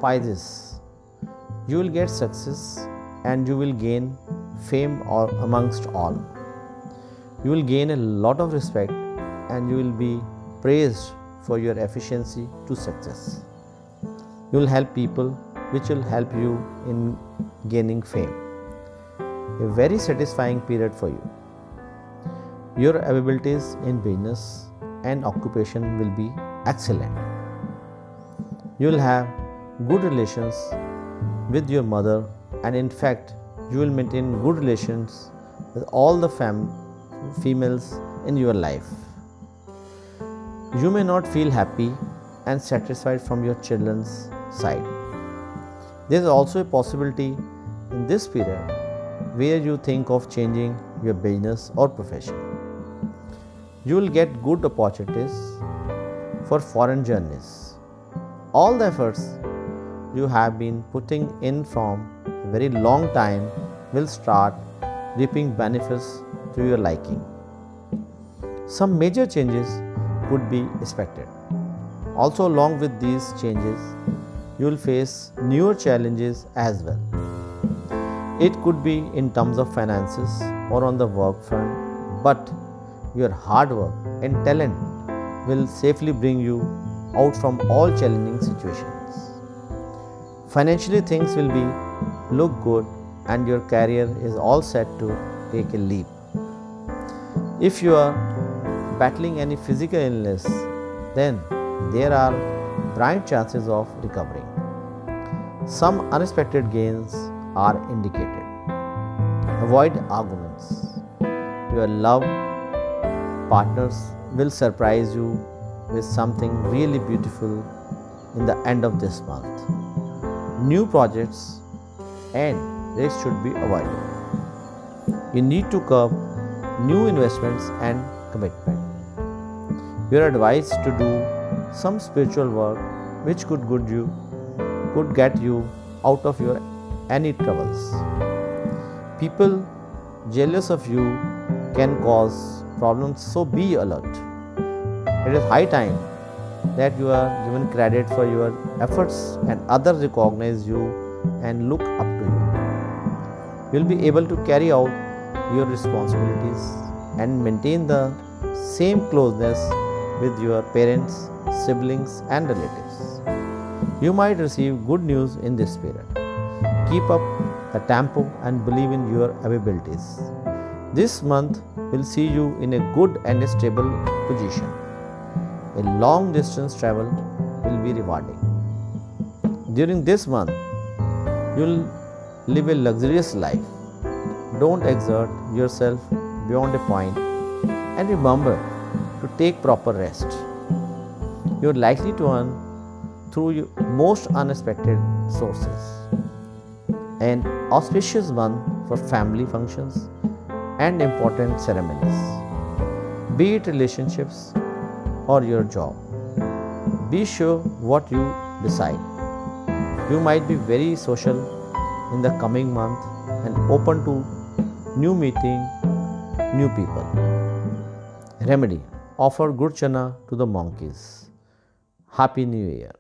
Pisces, you will get success and you will gain fame or amongst all. You will gain a lot of respect and you will be praised for your efficiency to success. You will help people, which will help you in gaining fame. A very satisfying period for you. Your abilities in business and occupation will be excellent. You will have good relations with your mother, and in fact, you will maintain good relations with all the females in your life. You may not feel happy and satisfied from your children's side. There is also a possibility in this period where you think of changing your business or profession. You will get good opportunities for foreign journeys. All the efforts you have been putting in from a very long time will start reaping benefits to your liking. Some major changes could be expected. Also, along with these changes, you will face newer challenges as well. It could be in terms of finances or on the work front, but your hard work and talent will safely bring you out from all challenging situations. Financially, things will look good and your career is all set to take a leap. If you are battling any physical illness, then there are bright chances of recovering. Some unexpected gains are indicated. Avoid arguments. Your love partners will surprise you with something really beautiful in the end of this month. New projects and risks should be avoided. You need to curb new investments and commitment. You are advised to do some spiritual work which could get you out of your any troubles. People jealous of you can cause problems, so be alert. It is high time that you are given credit for your efforts and others recognize you and look up to you. You will be able to carry out your responsibilities and maintain the same closeness with your parents, siblings and relatives. You might receive good news in this period. Keep up the tempo and believe in your abilities. This month will see you in a good and stable position. A long distance travel will be rewarding. During this month, you will live a luxurious life. Don't exert yourself beyond a point and remember to take proper rest. You are likely to earn through most unexpected sources. An auspicious month for family functions and important ceremonies, be it relationships or your job. Be sure what you decide. You might be very social in the coming month and open to new meeting, new people. Remedy: offer good chana to the monkeys. Happy New Year.